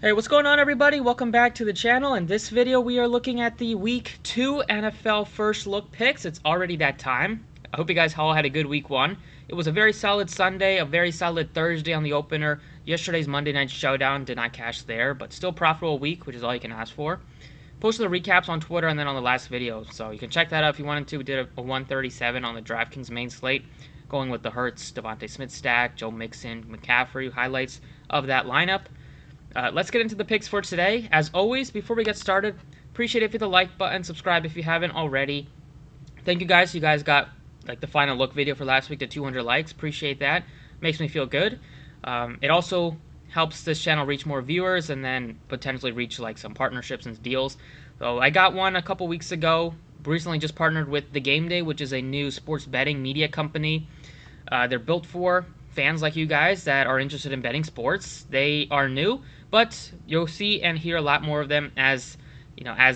Hey, what's going on, everybody? Welcome back to the channel. In this video, we are looking at the Week 2 NFL First Look picks. It's already that time. I hope you guys all had a good Week 1. It was a very solid Sunday, a very solid Thursday on the opener. Yesterday's Monday Night Showdown did not cash there, but still profitable week, which is all you can ask for. Posted the recaps on Twitter and then on the last video, so you can check that out if you wanted to. We did a 137 on the DraftKings main slate, going with the Hurts, Devontae Smith stack, Joe Mixon, McCaffrey, highlights of that lineup. Let's get into the picks for today. As always, before we get started, appreciate it if you hit the like button, subscribe if you haven't already. Thank you guys. You guys got like the final look video for last week to 200 likes. Appreciate that. Makes me feel good. It also helps this channel reach more viewers and then potentially reach like some partnerships and deals. So I got one a couple weeks ago. Recently just partnered with The Game Day, which is a new sports betting media company. They're built for fans like you guys that are interested in betting sports. They are new, but you'll see and hear a lot more of them as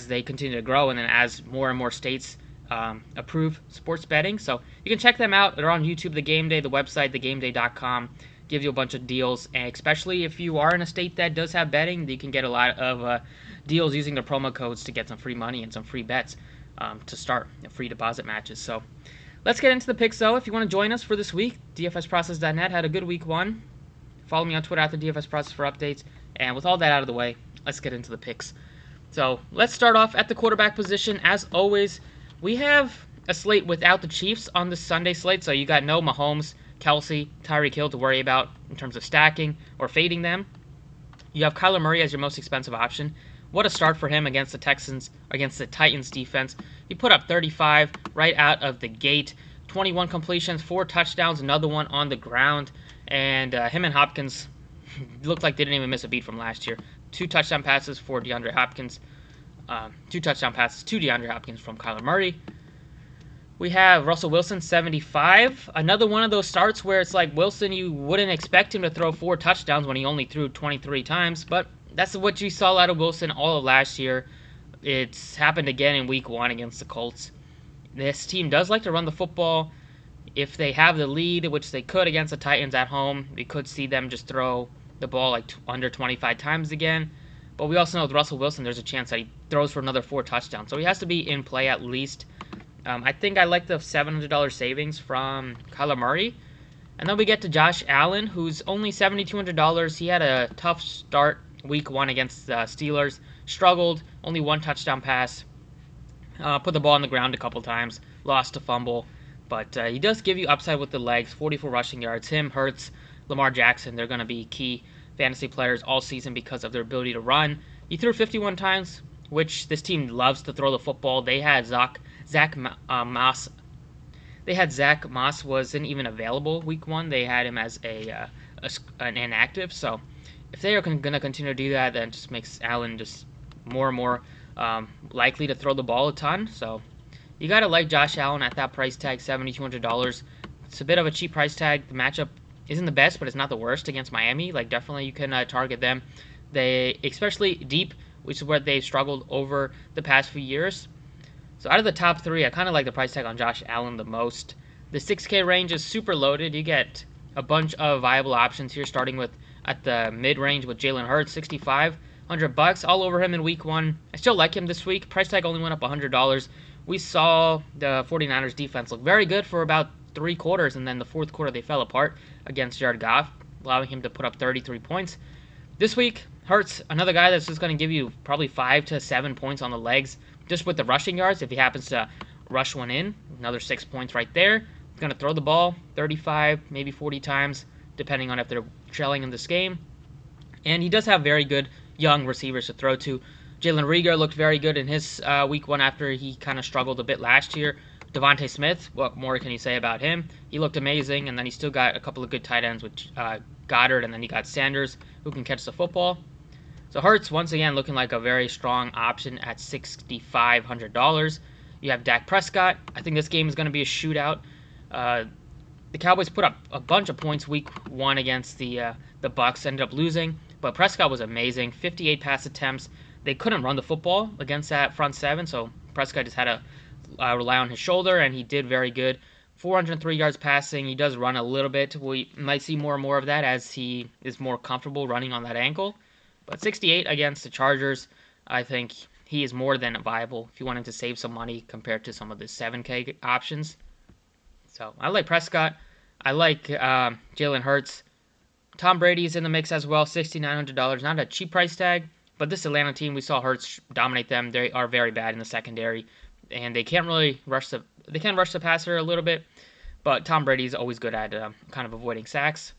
they continue to grow, and then as more and more states approve sports betting. So you can check them out. They're on YouTube, The Game Day, the website, thegameday.com. Gives you a bunch of deals, and especially if you are in a state that does have betting, you can get a lot of deals using the promo codes to get some free money and some free bets to start free deposit matches. So let's get into the picks, though. If you want to join us for this week, dfsprocess.net had a good week 1. Follow me on Twitter at the DFSProcess for updates. And with all that out of the way, let's get into the picks. So let's start off at the quarterback position. As always, we have a slate without the Chiefs on the Sunday slate. So you got no Mahomes, Kelsey, Tyreek Hill to worry about in terms of stacking or fading them. You have Kyler Murray as your most expensive option. What a start for him against the Titans defense. He put up 35 right out of the gate. 21 completions, 4 touchdowns, another one on the ground. And him and Hopkins looked like they didn't even miss a beat from last year. 2 touchdown passes for DeAndre Hopkins. 2 touchdown passes to DeAndre Hopkins from Kyler Murray. We have Russell Wilson, 75. Another one of those starts where it's like Wilson, you wouldn't expect him to throw 4 touchdowns when he only threw 23 times. But that's what you saw out of Wilson all of last year. It's happened again in Week 1 against the Colts. This team does like to run the football. If they have the lead, which they could against the Titans at home, we could see them just throw the ball like under 25 times again. But we also know with Russell Wilson, there's a chance that he throws for another 4 touchdowns. So he has to be in play at least. I think I like the $700 savings from Kyler Murray. And then we get to Josh Allen, who's only $7,200. He had a tough start Week 1 against the Steelers. Struggled, only 1 touchdown pass. Put the ball on the ground a couple times. Lost a fumble. But he does give you upside with the legs. 44 rushing yards. Him, Hurts, Lamar Jackson, they're going to be key fantasy players all season because of their ability to run. He threw 51 times, which this team loves to throw the football. They had Zach Moss. They had Zach Moss wasn't even available Week 1. They had him as an inactive. So if they are going to continue to do that, then it just makes Allen just more and more likely to throw the ball a ton. So you got to like Josh Allen at that price tag, $7,200. It's a bit of a cheap price tag. The matchup isn't the best, but it's not the worst against Miami. Like, definitely you can target them. They, especially deep, which is where they've struggled over the past few years. So out of the top 3, I kind of like the price tag on Josh Allen the most. The 6K range is super loaded. You get a bunch of viable options here, starting with at the mid-range with Jalen Hurts, $6,500 all over him in Week 1. I still like him this week. Price tag only went up $100. We saw the 49ers defense look very good for about 3 quarters, and then the 4th quarter they fell apart against Jared Goff, allowing him to put up 33 points. This week, Hurts, another guy that's just going to give you probably 5 to 7 points on the legs, just with the rushing yards. If he happens to rush one in, another 6 points right there. He's going to throw the ball 35, maybe 40 times, depending on if they're trailing in this game. And he does have very good young receivers to throw to. Jalen Reagor looked very good in his Week 1 after he kind of struggled a bit last year. Devontae Smith, what more can you say about him? He looked amazing, and then he still got a couple of good tight ends with Goddard, and then he got Sanders, who can catch the football. So Hurts, once again, looking like a very strong option at $6,500. You have Dak Prescott. I think this game is going to be a shootout. The Cowboys put up a bunch of points Week 1 against the Bucs, ended up losing, but Prescott was amazing. 58 pass attempts. They couldn't run the football against that front 7, so Prescott just had to rely on his shoulder, and he did very good. 403 yards passing. He does run a little bit. We might see more and more of that as he is more comfortable running on that ankle. But 68 against the Chargers, I think he is more than viable if you wanted to save some money compared to some of the 7K options. So I like Prescott. I like Jalen Hurts. Tom Brady's in the mix as well, $6,900. Not a cheap price tag, but this Atlanta team, we saw Hurts dominate them. They are very bad in the secondary, and they can't really rush the. They can rush the passer a little bit, but Tom Brady's always good at kind of avoiding sacks.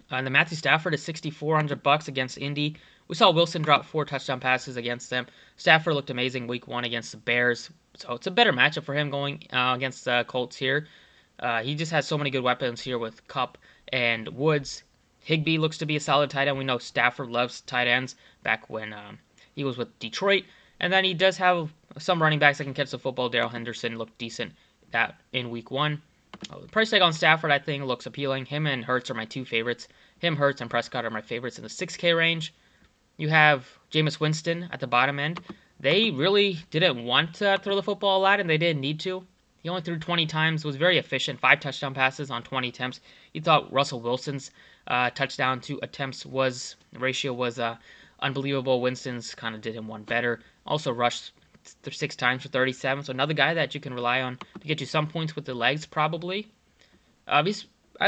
The Matthew Stafford is $6,400 against Indy. We saw Wilson drop 4 touchdown passes against them. Stafford looked amazing week 1 against the Bears, so it's a better matchup for him going against the Colts here. He just has so many good weapons here with Kupp and Woods. Higbee looks to be a solid tight end. We know Stafford loves tight ends back when he was with Detroit. And then he does have some running backs that can catch the football. Darrell Henderson looked decent in week 1. The price tag on Stafford, I think, looks appealing. Him and Hurts are my 2 favorites. Him, Hurts, and Prescott are my favorites in the 6K range. You have Jameis Winston at the bottom end. They really didn't want to throw the football a lot, and they didn't need to. He only threw 20 times, was very efficient, 5 touchdown passes on 20 attempts. You thought Russell Wilson's touchdown to attempts ratio was unbelievable. Winston's kind of did him one better. Also rushed 6 times for 37, so another guy that you can rely on to get you some points with the legs, probably. I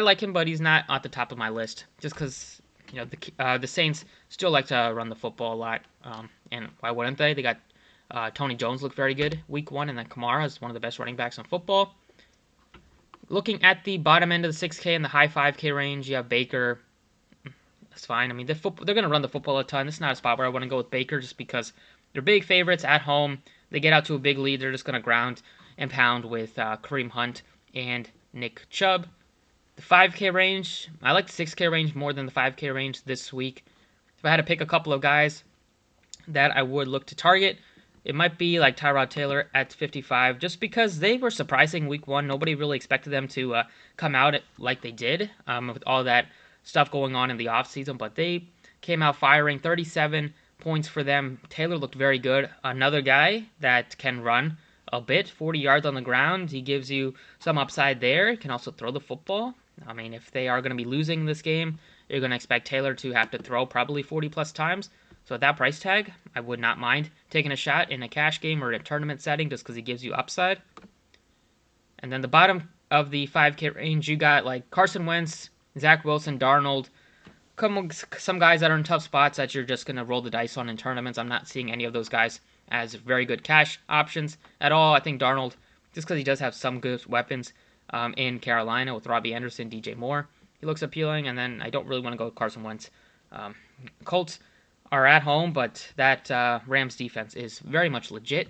like him, but he's not at the top of my list, just because the Saints still like to run the football a lot, and why wouldn't they? They got Tony Jones looked very good week 1, and then Kamara is one of the best running backs in football. Looking at the bottom end of the 6K and the high 5K range, you have Baker. That's fine. I mean, they're going to run the football a ton. This is not a spot where I want to go with Baker just because they're big favorites at home. They get out to a big lead. They're just going to ground and pound with Kareem Hunt and Nick Chubb. The 5K range, I like the 6K range more than the 5K range this week. If I had to pick a couple of guys that I would look to target, it might be like Tyrod Taylor at 55, just because they were surprising week 1. Nobody really expected them to come out like they did with all that stuff going on in the offseason, but they came out firing. 37 points for them. Taylor looked very good. Another guy that can run a bit, 40 yards on the ground. He gives you some upside there. He can also throw the football. I mean, if they are going to be losing this game, you're going to expect Taylor to have to throw probably 40-plus times. So at that price tag, I would not mind taking a shot in a cash game or a tournament setting just because he gives you upside. And then the bottom of the 5K range, you got like Carson Wentz, Zach Wilson, Darnold, some guys that are in tough spots that you're just going to roll the dice on in tournaments. I'm not seeing any of those guys as very good cash options at all. I think Darnold, just because he does have some good weapons in Carolina with Robbie Anderson, DJ Moore, he looks appealing. And then I don't really want to go with Carson Wentz. Colts are at home, but that Rams defense is very much legit.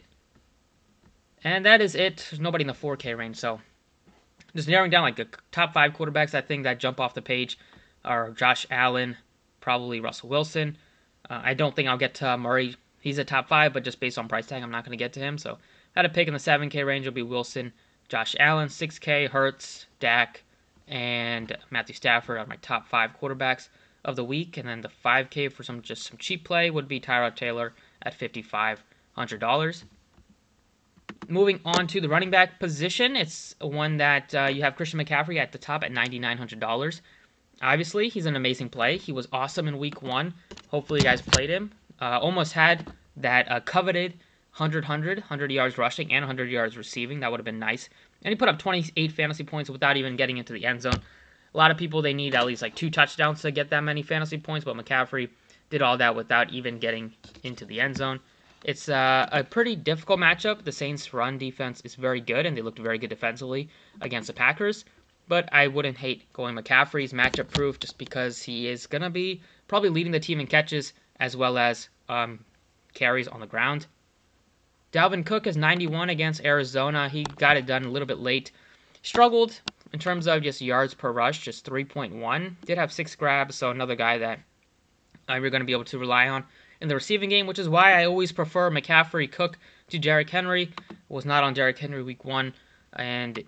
And that is it. There's nobody in the 4K range, so just narrowing down like the top 5 quarterbacks I think that jump off the page are Josh Allen, probably Russell Wilson. I don't think I'll get to Murray. He's a top 5, but just based on price tag, I'm not going to get to him. So if I had to pick in the 7K range, it'll be Wilson, Josh Allen. 6K, Hurts, Dak, and Matthew Stafford are my top 5 quarterbacks of the week. And then the 5K for some cheap play would be Tyrod Taylor at $5,500. Moving on to the running back position, it's one that you have Christian McCaffrey at the top at $9,900. Obviously, he's an amazing play. He was awesome in week 1. Hopefully, you guys played him. Almost had that coveted 100 yards rushing and 100 yards receiving. That would have been nice. And he put up 28 fantasy points without even getting into the end zone. A lot of people, they need at least like 2 touchdowns to get that many fantasy points, but McCaffrey did all that without even getting into the end zone. It's a pretty difficult matchup. The Saints' run defense is very good, and they looked very good defensively against the Packers. But I wouldn't hate going McCaffrey's matchup proof just because he is going to be probably leading the team in catches as well as carries on the ground. Dalvin Cook is 91 against Arizona. He got it done a little bit late. Struggled in terms of just yards per rush, just 3.1. Did have 6 grabs, so another guy that you're going to be able to rely on in the receiving game, which is why I always prefer McCaffrey, Cook to Derrick Henry. Was not on Derrick Henry week 1, and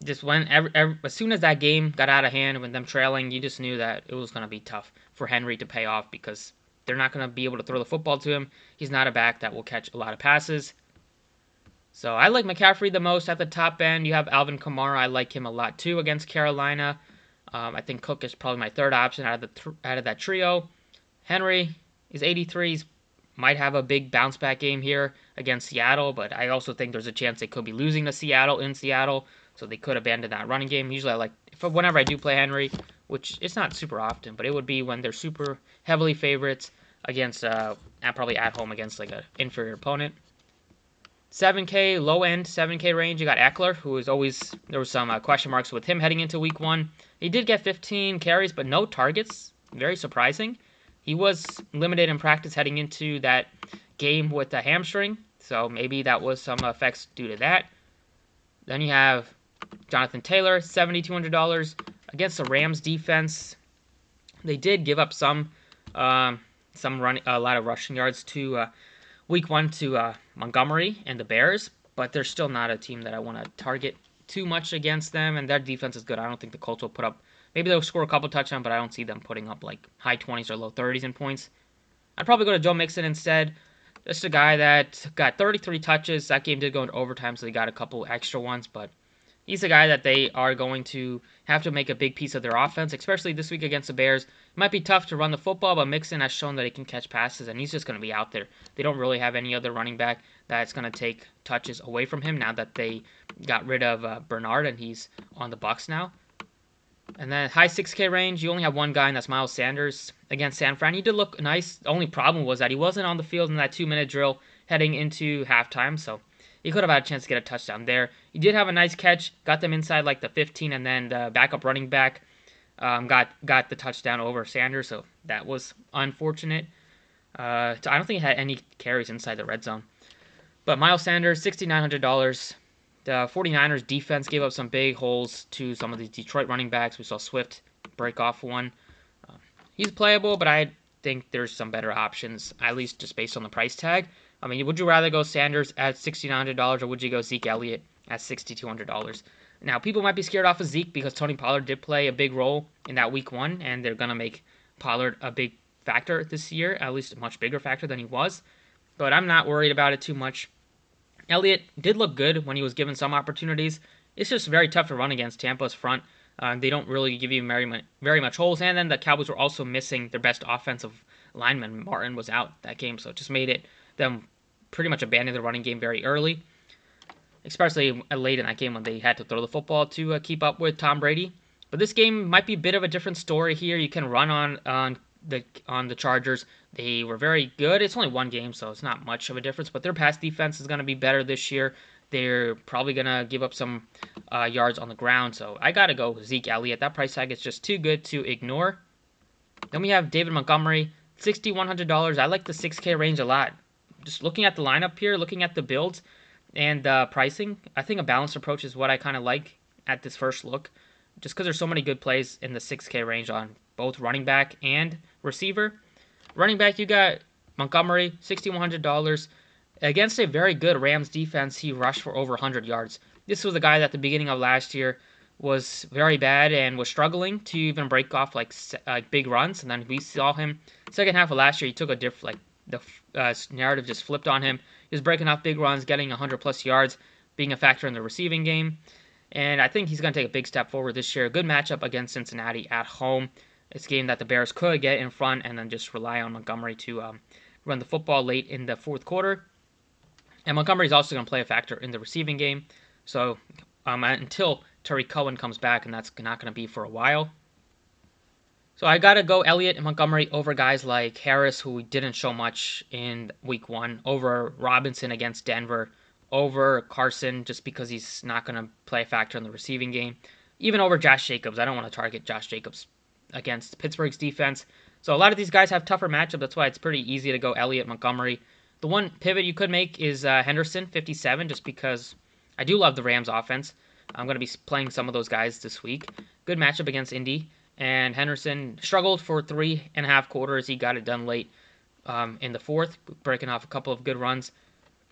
just as soon as that game got out of hand, when them trailing, you just knew that it was going to be tough for Henry to pay off because they're not going to be able to throw the football to him. He's not a back that will catch a lot of passes. So I like McCaffrey the most at the top end. You have Alvin Kamara. I like him a lot too against Carolina. I think Cook is probably my third option out of that trio. Henry, His 83s might have a big bounce back game here against Seattle, but I also think there's a chance they could be losing to Seattle in Seattle, so they could abandon that running game. Usually, whenever I do play Henry, which it's not super often, but it would be when they're super heavily favorites against, probably at home against like an inferior opponent. 7K, low end 7K range, you got Eckler, who is always, there was some question marks with him heading into week 1. He did get 15 carries, but no targets. Very surprising. He was limited in practice heading into that game with the hamstring, so maybe that was some effects due to that. Then you have Jonathan Taylor, $7,200 against the Rams defense. They did give up a lot of rushing yards to week 1 to Montgomery and the Bears, but they're still not a team that I want to target too much against them, and their defense is good. I don't think the Colts will put up, maybe they'll score a couple touchdowns, but I don't see them putting up like high 20s or low 30s in points. I'd probably go to Joe Mixon instead. Just a guy that got 33 touches. That game did go into overtime, so they got a couple extra ones, but he's a guy that they are going to have to make a big piece of their offense, especially this week against the Bears. It might be tough to run the football, but Mixon has shown that he can catch passes, and he's just going to be out there. They don't really have any other running back that's going to take touches away from him now that they got rid of Bernard, and he's on the Bucs now. And then high 6K range, you only have one guy, and that's Miles Sanders against San Fran. He did look nice. The only problem was that he wasn't on the field in that 2-minute drill heading into halftime, so he could have had a chance to get a touchdown there. He did have a nice catch, got them inside like the 15, and then the backup running back got the touchdown over Sanders, so that was unfortunate. I don't think he had any carries inside the red zone. But Miles Sanders, $6,900. The 49ers defense gave up some big holes to some of these Detroit running backs. We saw Swift break off one. He's playable, but I think there's some better options, at least just based on the price tag. I mean, would you rather go Sanders at $6,900 or would you go Zeke Elliott at $6,200? Now, people might be scared off of Zeke because Tony Pollard did play a big role in that week 1, and they're going to make Pollard a big factor this year, at least a much bigger factor than he was. But I'm not worried about it too much. Elliott did look good when he was given some opportunities. It's just very tough to run against Tampa's front. They don't really give you very much holes. And then the Cowboys were also missing their best offensive lineman. Martin was out that game, so it just made them pretty much abandon the running game very early, especially late in that game when they had to throw the football to keep up with Tom Brady. But this game might be a bit of a different story here. You can run on the Chargers. They were very good. It's only one game, so it's not much of a difference, but their pass defense is going to be better this year. They're probably going to give up some yards on the ground, so I got to go with Zeke Elliott. That price tag is just too good to ignore. Then we have David Montgomery, $6,100. I like the 6K range a lot. Just looking at the lineup here, looking at the builds and pricing, I think a balanced approach is what I kind of like at this first look, just because there's so many good plays in the 6K range on both running back and receiver. Running back, you got Montgomery, $6,100. Against a very good Rams defense, he rushed for over 100 yards. This was a guy that at the beginning of last year was very bad and was struggling to even break off like big runs. And then we saw him second half of last year. He took the narrative just flipped on him. He was breaking off big runs, getting 100+ yards, being a factor in the receiving game. And I think he's going to take a big step forward this year. Good matchup against Cincinnati at home. It's a game that the Bears could get in front and then just rely on Montgomery to run the football late in the fourth quarter. And Montgomery's also going to play a factor in the receiving game. So until Tariq Cohen comes back, and that's not going to be for a while. So I got to go Elliott and Montgomery over guys like Harris, who didn't show much in week 1, over Robinson against Denver, over Carson, just because he's not going to play a factor in the receiving game. Even over Josh Jacobs. I don't want to target Josh Jacobs against Pittsburgh's defense. So a lot of these guys have tougher matchups. That's why it's pretty easy to go Elliott, Montgomery. The one pivot you could make is Henderson, 57, just because I do love the Rams offense. I'm going to be playing some of those guys this week. Good matchup against Indy. And Henderson struggled for 3.5 quarters. He got it done late in the fourth, breaking off a couple of good runs.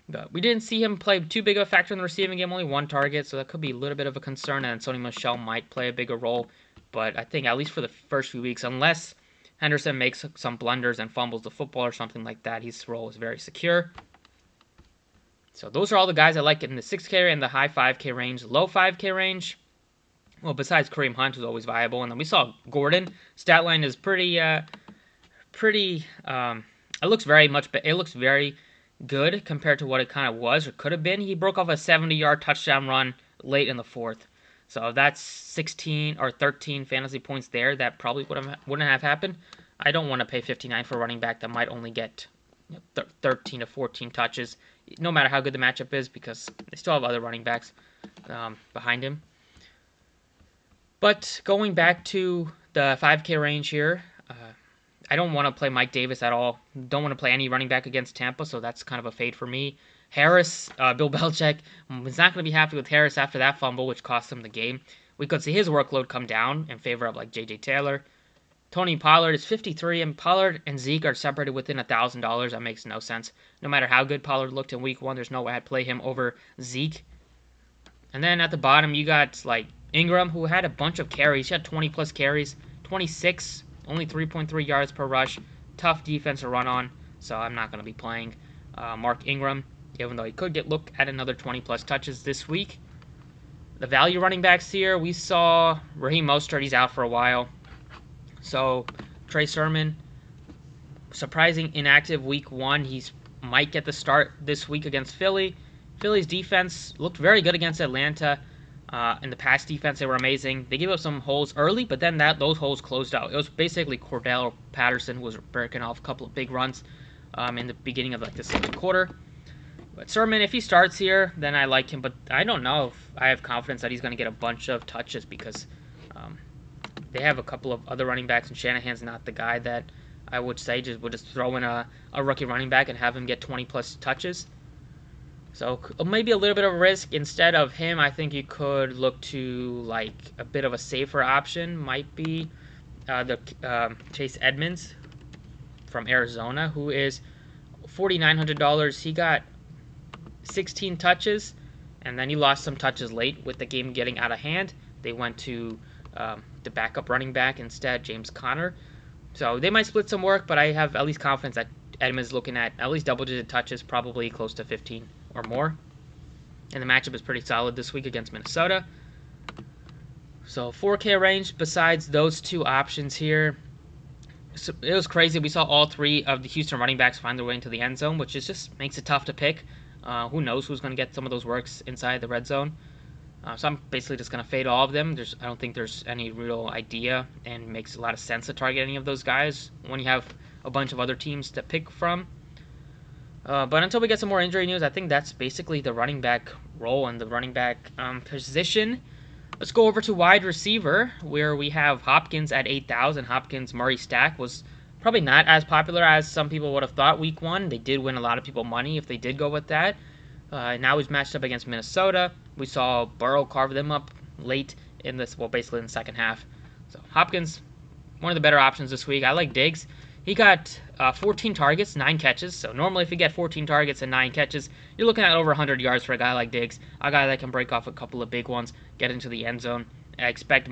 But we didn't see him play too big of a factor in the receiving game, only one target, so that could be a little bit of a concern. And Sony Michel might play a bigger role. But I think at least for the first few weeks, unless Henderson makes some blunders and fumbles the football or something like that, his role is very secure. So those are all the guys I like in the 6K and the high 5K range. Low 5K range, well, besides Kareem Hunt, who's always viable. And then we saw Gordon. Stat line is pretty It looks very much. It looks very good compared to what it kind of was or could have been. He broke off a 70-yard touchdown run late in the fourth, so that's 16 or 13 fantasy points there. That probably wouldn't have happened. I don't want to pay 59 for a running back that might only get 13 to 14 touches, no matter how good the matchup is, because they still have other running backs behind him. But going back to the 5K range here, I don't want to play Mike Davis at all. Don't want to play any running back against Tampa, so that's kind of a fade for me. Harris, Bill Belichick was not going to be happy with Harris after that fumble, which cost him the game. We could see his workload come down in favor of like J.J. Taylor. Tony Pollard is 53, and Pollard and Zeke are separated within $1,000. That makes no sense. No matter how good Pollard looked in Week 1, there's no way I'd play him over Zeke. And then at the bottom, you got like Ingram, who had a bunch of carries. He had 20-plus carries, 26, only 3.3 yards per rush. Tough defense to run on, so I'm not going to be playing Mark Ingram, even though he could look at another 20-plus touches this week. The value running backs here, we saw Raheem Mostert. He's out for a while. So Trey Sermon, surprising inactive Week 1. He might get the start this week against Philly. Philly's defense looked very good against Atlanta. In the pass defense, they were amazing. They gave up some holes early, but then those holes closed out. It was basically Cordell Patterson who was breaking off a couple of big runs in the beginning of like the second quarter. But Sermon, if he starts here, then I like him. But I don't know if I have confidence that he's going to get a bunch of touches because they have a couple of other running backs, and Shanahan's not the guy that I would say would just throw in a rookie running back and have him get 20-plus touches. So maybe a little bit of a risk. Instead of him, I think you could look to like a bit of a safer option. Might be the Chase Edmonds from Arizona, who is $4,900. He got 16 touches, and then he lost some touches late with the game getting out of hand. They went to the backup running back instead, James Conner. So they might split some work, but I have at least confidence that Edmonds is looking at least double-digit touches, probably close to 15 or more. And the matchup is pretty solid this week against Minnesota. So 4K range besides those two options here. So it was crazy. We saw all three of the Houston running backs find their way into the end zone, which just makes it tough to pick. Who knows who's going to get some of those works inside the red zone. So I'm basically just going to fade all of them. I don't think there's any real idea, and it makes a lot of sense to target any of those guys when you have a bunch of other teams to pick from. But until we get some more injury news, I think that's basically the running back role and the running back position. Let's go over to wide receiver, where we have Hopkins at 8,000. Hopkins Murray stack was probably not as popular as some people would have thought Week 1. They did win a lot of people money if they did go with that. Now he's matched up against Minnesota. We saw Burrow carve them up late in this, well, basically in the second half. So Hopkins, one of the better options this week. I like Diggs. He got 14 targets, 9 catches. So normally if you get 14 targets and 9 catches, you're looking at over 100 yards for a guy like Diggs, a guy that can break off a couple of big ones, get into the end zone. I expect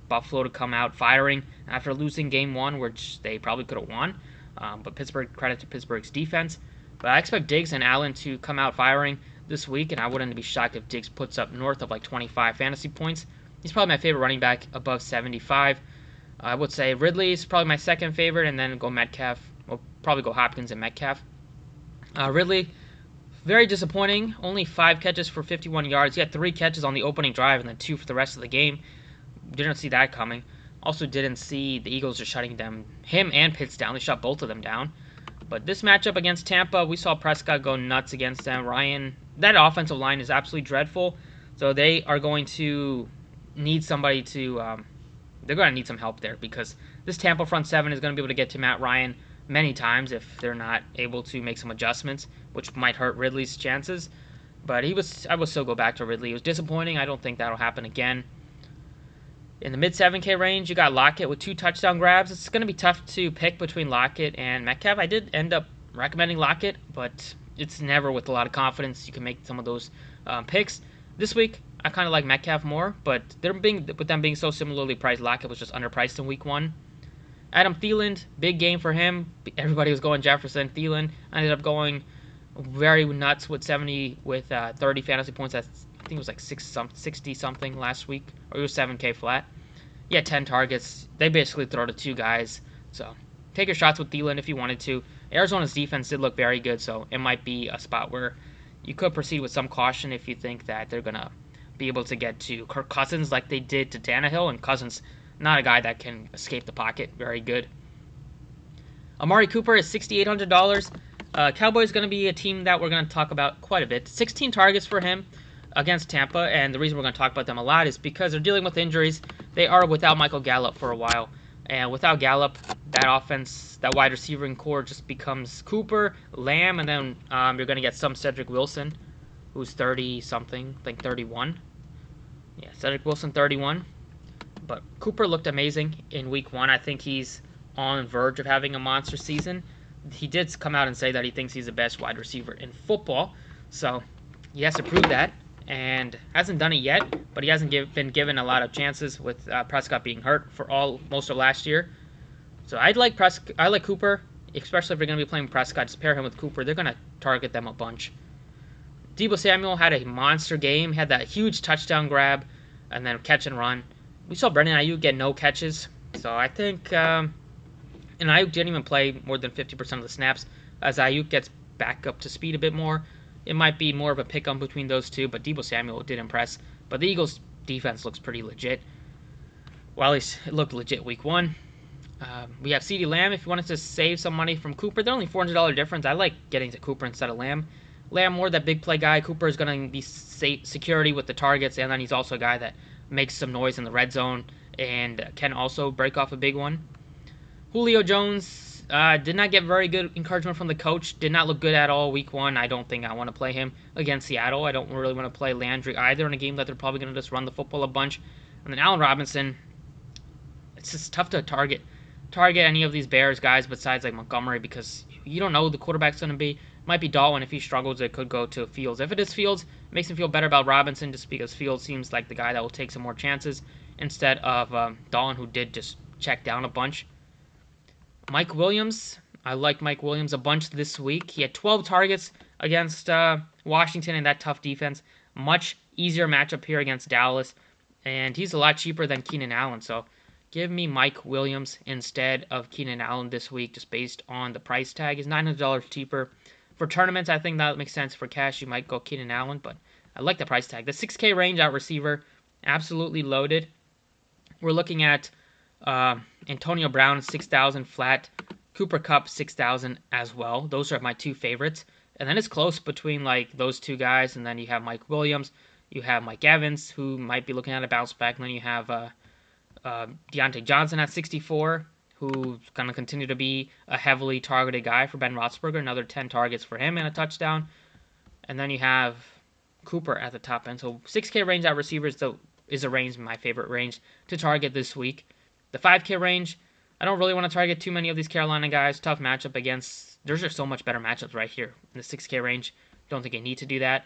Buffalo to come out firing after losing Game 1, which they probably could have won. But credit to Pittsburgh's defense. But I expect Diggs and Allen to come out firing this week, and I wouldn't be shocked if Diggs puts up north of like 25 fantasy points. He's probably my favorite running back above 75. I would say Ridley is probably my second favorite, and then go Metcalf. We'll probably go Hopkins and Metcalf. Ridley, very disappointing. Only 5 catches for 51 yards. He had 3 catches on the opening drive and then 2 for the rest of the game. Didn't see that coming. Also didn't see the Eagles just shutting him and Pitts down. They shut both of them down. But this matchup against Tampa, we saw Prescott go nuts against them. That offensive line is absolutely dreadful. So they are going to need somebody to... they're going to need some help there because this Tampa front 7 is going to be able to get to Matt Ryan many times if they're not able to make some adjustments, which might hurt Ridley's chances. But I would still go back to Ridley. It was disappointing. I don't think that'll happen again. In the mid-7K range, you got Lockett with 2 touchdown grabs. It's going to be tough to pick between Lockett and Metcalf. I did end up recommending Lockett, but it's never with a lot of confidence you can make some of those picks. This week, I kind of like Metcalf more, but with them being so similarly priced, Lockett was just underpriced in Week 1. Adam Thielen, big game for him. Everybody was going Jefferson. Thielen ended up going very nuts with 30 fantasy points. I think it was like 60-something last week, or it was 7K flat. He had 10 targets. They basically throw to 2 guys. So take your shots with Thielen if you wanted to. Arizona's defense did look very good, so it might be a spot where you could proceed with some caution if you think that they're going to be able to get to Kirk Cousins like they did to Tannehill, and Cousins, not a guy that can escape the pocket very good. Amari Cooper is $6,800. Cowboys going to be a team that we're going to talk about quite a bit. 16 targets for him against Tampa, and the reason we're going to talk about them a lot is because they're dealing with injuries. They are without Michael Gallup for a while, and without Gallup, that offense, that wide receiving core just becomes Cooper, Lamb, and then you're going to get some Cedric Wilson, who's 30-something, I think 31. Yeah, Cedric Wilson, 31. But Cooper looked amazing in Week 1. I think he's on the verge of having a monster season. He did come out and say that he thinks he's the best wide receiver in football, so he has to prove that. And hasn't done it yet, but he hasn't been given a lot of chances with Prescott being hurt for most of last year. So I like Cooper, especially if you're going to be playing Prescott. Just pair him with Cooper. They're going to target them a bunch. Deebo Samuel had a monster game, had that huge touchdown grab, and then catch and run. We saw Brandon Ayuk get no catches, so I think, and Ayuk didn't even play more than 50% of the snaps. As Ayuk gets back up to speed a bit more, it might be more of a pick-up between those two, but Deebo Samuel did impress. But the Eagles' defense looks pretty legit. Well, at least it looked legit Week 1. We have CeeDee Lamb. If you wanted to save some money from Cooper, they're only $400 difference. I like getting to Cooper instead of Lamb. Lamb more that big play guy. Cooper is going to be security with the targets, and then he's also a guy that makes some noise in the red zone and can also break off a big one. Julio Jones did not get very good encouragement from the coach. Did not look good at all Week 1. I don't think I want to play him against Seattle. I don't really want to play Landry either in a game that they're probably going to just run the football a bunch. And then Allen Robinson, it's just tough to target any of these Bears guys besides like Montgomery because you don't know who the quarterback's going to be. It might be Dalton. If he struggles, it could go to Fields. If it is Fields, it makes him feel better about Robinson just because Fields seems like the guy that will take some more chances instead of Dalton, who did just check down a bunch. Mike Williams, I like Mike Williams a bunch this week. He had 12 targets against Washington in that tough defense. Much easier matchup here against Dallas. And he's a lot cheaper than Keenan Allen. So give me Mike Williams instead of Keenan Allen this week just based on the price tag. He's $900 cheaper. For tournaments, I think that makes sense. For cash, you might go Keenan Allen. But I like the price tag. The 6K range out receiver, absolutely loaded. We're looking at Antonio Brown, 6,000 flat. Cooper Kupp, 6,000 as well. Those are my two favorites. And then it's close between like those two guys. And then you have Mike Williams. You have Mike Evans, who might be looking at a bounce back. And then you have Deontay Johnson at 64, who's going to continue to be a heavily targeted guy for Ben Roethlisberger. Another 10 targets for him and a touchdown. And then you have Cooper at the top end. So 6K range out receivers is a range, my favorite range to target this week. The 5K range, I don't really want to target too many of these Carolina guys. Tough matchup against, there's just so much better matchups right here in the 6K range. Don't think I need to do that.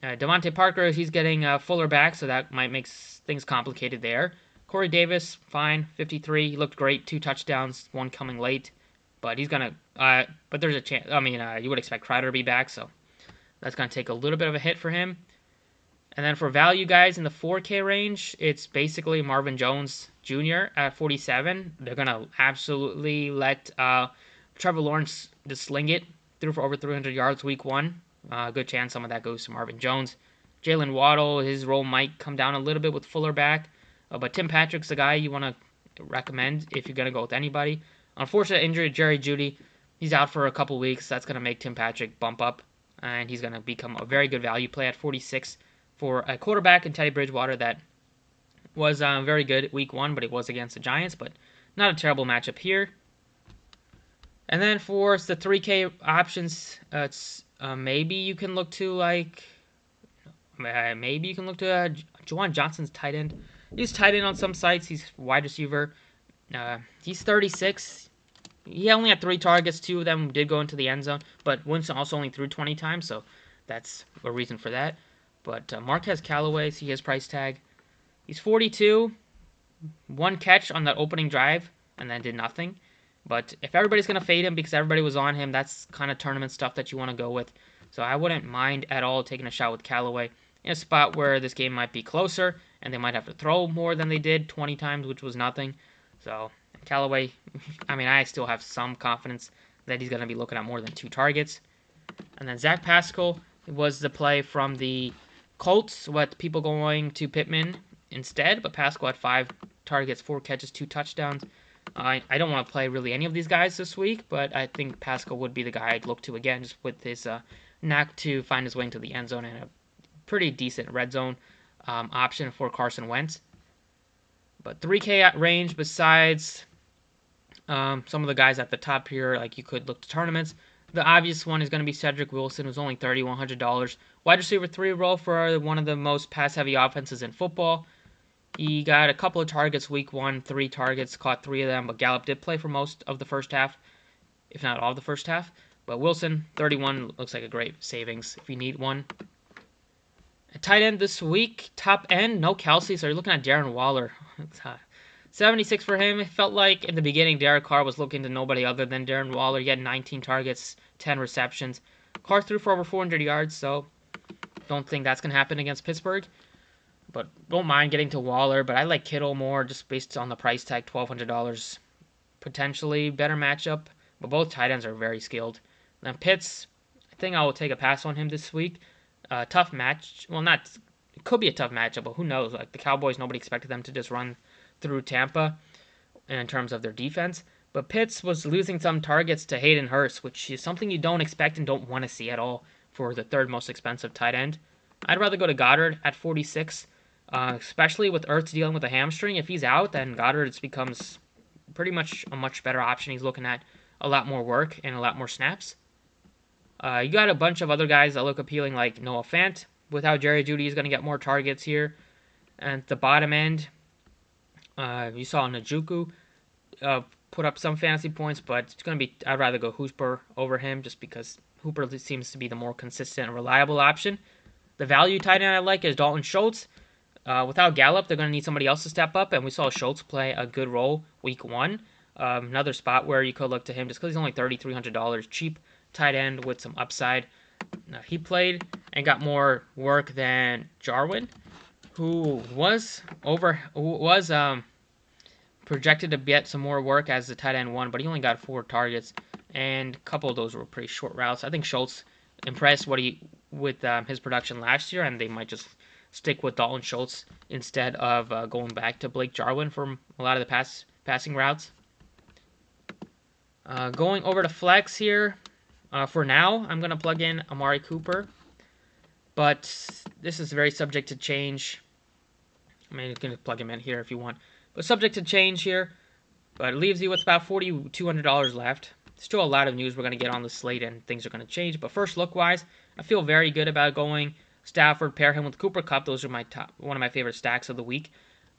Devontae Parker, he's getting Fuller back, so that might make things complicated there. Corey Davis, fine, 53. He looked great, 2 touchdowns, 1 coming late. But he's going to, but there's a chance, you would expect Crowder to be back, so that's going to take a little bit of a hit for him. And then for value guys in the 4K range, it's basically Marvin Jones Jr. at 47. They're going to absolutely let Trevor Lawrence just sling it through for over 300 yards Week 1. Good chance some of that goes to Marvin Jones. Jalen Waddle, his role might come down a little bit with Fuller back. But Tim Patrick's the guy you want to recommend if you're going to go with anybody. Unfortunate injury to Jerry Jeudy. He's out for a couple weeks. That's going to make Tim Patrick bump up. And he's going to become a very good value play at 46 for a quarterback in Teddy Bridgewater that was very good Week 1, but it was against the Giants. But not a terrible matchup here. And then for the 3K options, it's maybe you can look to Juwan Johnson's tight end. He's tight end on some sites. He's wide receiver. He's 36. He only had 3 targets. 2 of them did go into the end zone. But Winston also only threw 20 times, so that's a reason for that. But Marquez Callaway, see his price tag. He's 42. 1 catch on that opening drive, and then did nothing. But if everybody's going to fade him because everybody was on him, that's kind of tournament stuff that you want to go with. So I wouldn't mind at all taking a shot with Callaway in a spot where this game might be closer, and they might have to throw more than they did 20 times, which was nothing. So Callaway, I still have some confidence that he's going to be looking at more than 2 targets. And then Zach Pascal was the play from the Colts, with people going to Pittman instead, but Pascal had 5 targets, 4 catches, 2 touchdowns. I don't want to play really any of these guys this week, but I think Pascal would be the guy I'd look to again, just with his knack to find his way into the end zone and a pretty decent red zone option for Carson Wentz. But 3K range, besides some of the guys at the top here, like you could look to tournaments. The obvious one is going to be Cedric Wilson, who's only $3,100. Wide receiver 3 role for one of the most pass-heavy offenses in football. He got a couple of targets week 1, 3 targets, caught 3 of them, but Gallup did play for most of the first half, if not all of the first half. But Wilson, 31, looks like a great savings if you need one. At tight end this week, top end, no Kelsey, so you're looking at Darren Waller. 76 for him. It felt like in the beginning Derek Carr was looking to nobody other than Darren Waller. He had 19 targets, 10 receptions. Carr threw for over 400 yards, so don't think that's going to happen against Pittsburgh. But don't mind getting to Waller, but I like Kittle more just based on the price tag, $1,200. Potentially better matchup, but both tight ends are very skilled. Then Pitts, I think I will take a pass on him this week. Tough match. Well, it could be a tough matchup, but who knows? Like the Cowboys, nobody expected them to just run through Tampa in terms of their defense. But Pitts was losing some targets to Hayden Hurst, which is something you don't expect and don't want to see at all for the 3rd most expensive tight end. I'd rather go to Goddard at 46. Especially with Ertz dealing with a hamstring. If he's out, then Goddard becomes pretty much a much better option. He's looking at a lot more work and a lot more snaps. You got a bunch of other guys that look appealing, like Noah Fant. Without Jerry Jeudy, he's going to get more targets here. And at the bottom end, you saw Njoku put up some fantasy points, but it's going to be, I'd rather go Hooper over him just because Hooper seems to be the more consistent and reliable option. The value tight end I like is Dalton Schultz. Without Gallup, they're going to need somebody else to step up, and we saw Schultz play a good role week 1. Another spot where you could look to him just because he's only $3,300, cheap tight end with some upside. He played and got more work than Jarwin, who was projected to get some more work as the tight end 1, but he only got 4 targets, and a couple of those were pretty short routes. I think Schultz impressed with his production last year, and they might just stick with Dalton Schultz instead of going back to Blake Jarwin for a lot of the passing routes. Going over to flex here, for now, I'm going to plug in Amari Cooper, but this is very subject to change. I mean, you can plug him in here if you want, but subject to change here. But it leaves you with about $4,200 left. Still a lot of news we're going to get on the slate, and things are going to change. But first look-wise, I feel very good about going Stafford, pair him with Cooper Kupp. Those are one of my favorite stacks of the week,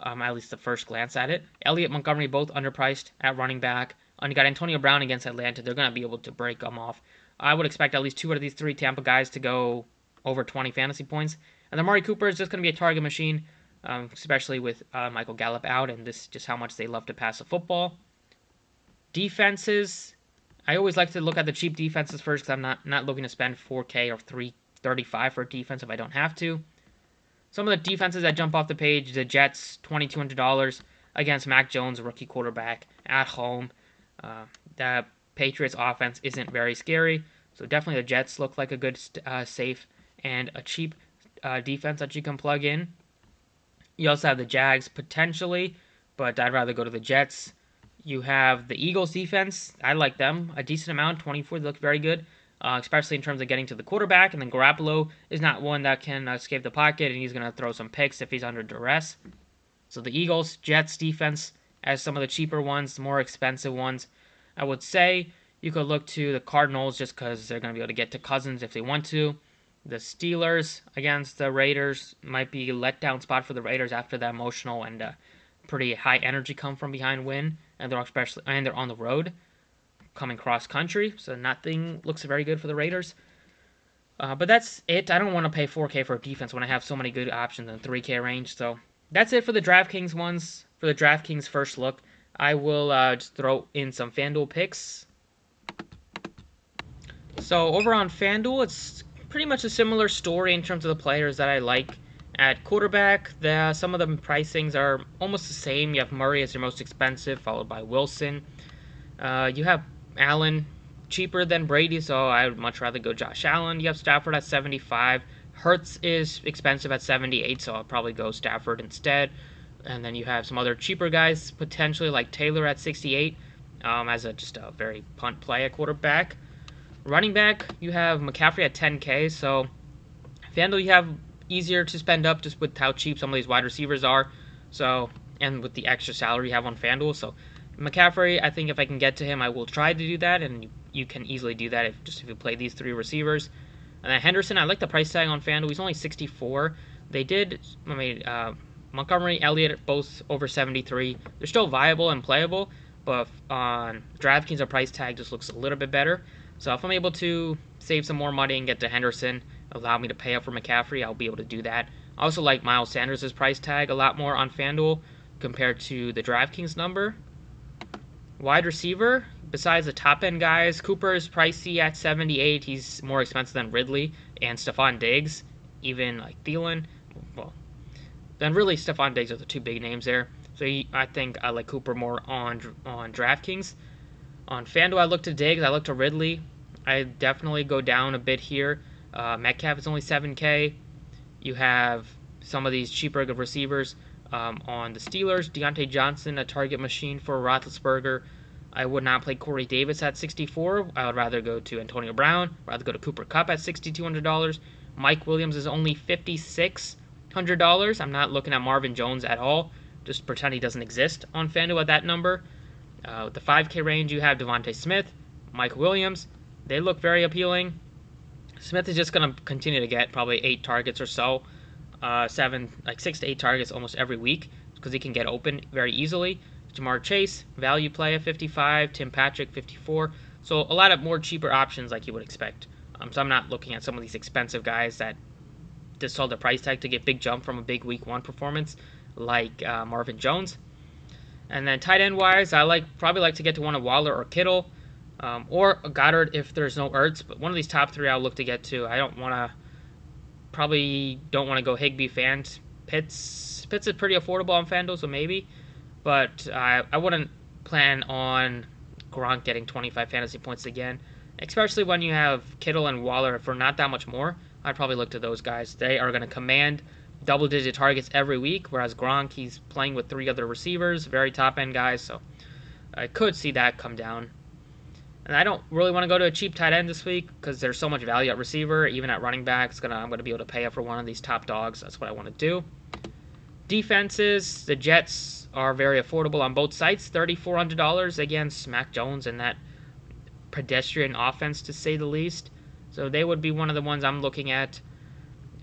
at least the first glance at it. Elliott, Montgomery, both underpriced at running back. And you got Antonio Brown against Atlanta. They're going to be able to break them off. I would expect at least 2 out of these 3 Tampa guys to go over 20 fantasy points. And Amari Cooper is just going to be a target machine, especially with Michael Gallup out, and this is just how much they love to pass the football. Defenses, I always like to look at the cheap defenses first because I'm not looking to spend $4K or $335 for a defense if I don't have to. Some of the defenses that jump off the page, the Jets, $2,200 against Mac Jones, a rookie quarterback, at home. The Patriots offense isn't very scary, so definitely the Jets look like a good safe and a cheap defense that you can plug in. You also have the Jags potentially, but I'd rather go to the Jets. You have the Eagles defense. I like them a decent amount. 24, they look very good, especially in terms of getting to the quarterback. And then Garoppolo is not one that can escape the pocket, and he's going to throw some picks if he's under duress. So the Eagles, Jets defense as some of the cheaper ones, the more expensive ones. I would say you could look to the Cardinals just because they're going to be able to get to Cousins if they want to. The Steelers against the Raiders might be a letdown spot for the Raiders after the emotional and pretty high energy come from behind win, and they're on the road, coming cross country, so nothing looks very good for the Raiders. But that's it. I don't want to pay 4K for a defense when I have so many good options in the 3K range. So that's it for the DraftKings ones. For the DraftKings first look, I will just throw in some FanDuel picks. So over on FanDuel, it's pretty much a similar story in terms of the players that I like. At quarterback, some of the pricings are almost the same. You have Murray as your most expensive, followed by Wilson. You have Allen cheaper than Brady, so I would much rather go Josh Allen. You have Stafford at 75. Hertz is expensive at 78, so I'll probably go Stafford instead. And then you have some other cheaper guys, potentially like Taylor at 68, as just a very punt play at quarterback. Running back, you have McCaffrey at 10K, so FanDuel you have easier to spend up just with how cheap some of these wide receivers are. So, and with the extra salary you have on FanDuel. So McCaffrey, I think if I can get to him, I will try to do that, and you can easily do that if you play these three receivers. And then Henderson, I like the price tag on FanDuel. He's only 64. They did, Montgomery, Elliott, both over 73. They're still viable and playable, but on DraftKings, the price tag just looks a little bit better. So if I'm able to save some more money and get to Henderson, allow me to pay up for McCaffrey, I'll be able to do that. I also like Miles Sanders' price tag a lot more on FanDuel compared to the DraftKings number. Wide receiver, besides the top-end guys, Cooper is pricey at 78. He's more expensive than Ridley and Stephon Diggs, even like Thielen. Well, then really Stephon Diggs are the two big names there. So I think I like Cooper more on DraftKings. On FanDuel, I look to Diggs. I look to Ridley. I definitely go down a bit here. Metcalf is only 7K. You have some of these cheaper receivers on the Steelers. Deontay Johnson, a target machine for Roethlisberger. I would not play Corey Davis at 64. I would rather go to Antonio Brown. Rather go to Cooper Kupp at $6,200. Mike Williams is only $5,600. I'm not looking at Marvin Jones at all. Just pretend he doesn't exist on FanDuel at that number. With the 5K range, you have Devontae Smith, Mike Williams. They look very appealing. Smith is just going to continue to get probably 8 targets or so. 6 to 8 targets almost every week because he can get open very easily. Jamar Chase, value play at 55. Tim Patrick, 54. So a lot of more cheaper options like you would expect. So I'm not looking at some of these expensive guys that just sold the price tag to get big jump from a big week 1 performance like Marvin Jones. And then tight end wise, I probably like to get to one of Waller or Kittle, or Goddard if there's no Ertz. But one of these top 3 I'll look to get to. I don't want to go Higbee fans. Pitts is pretty affordable on FanDuel, so maybe. But I wouldn't plan on Gronk getting 25 fantasy points again, especially when you have Kittle and Waller for not that much more. I'd probably look to those guys. They are going to command double-digit targets every week, whereas Gronk, he's playing with 3 other receivers, very top-end guys, so I could see that come down. And I don't really want to go to a cheap tight end this week because there's so much value at receiver, even at running back. I'm going to be able to pay up for one of these top dogs. That's what I want to do. Defenses, the Jets are very affordable on both sites, $3,400 against Mac Jones and that pedestrian offense, to say the least. So they would be one of the ones I'm looking at.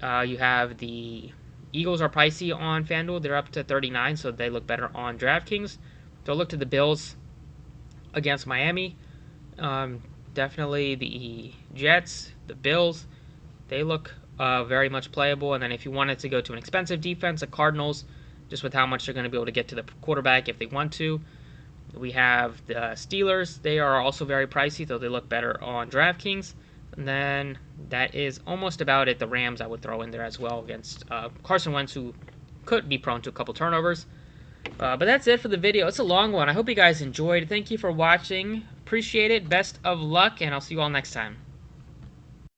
You have the Eagles are pricey on FanDuel. They're up to 39, so they look better on DraftKings. So look to the Bills against Miami. Definitely the Jets, the Bills, they look very much playable. And then if you wanted to go to an expensive defense, the Cardinals, just with how much they're going to be able to get to the quarterback if they want to. We have the Steelers. They are also very pricey, so they look better on DraftKings. And then that is almost about it. The Rams I would throw in there as well against Carson Wentz, who could be prone to a couple turnovers. But that's it for the video. It's a long one. I hope you guys enjoyed. Thank you for watching. Appreciate it. Best of luck, and I'll see you all next time.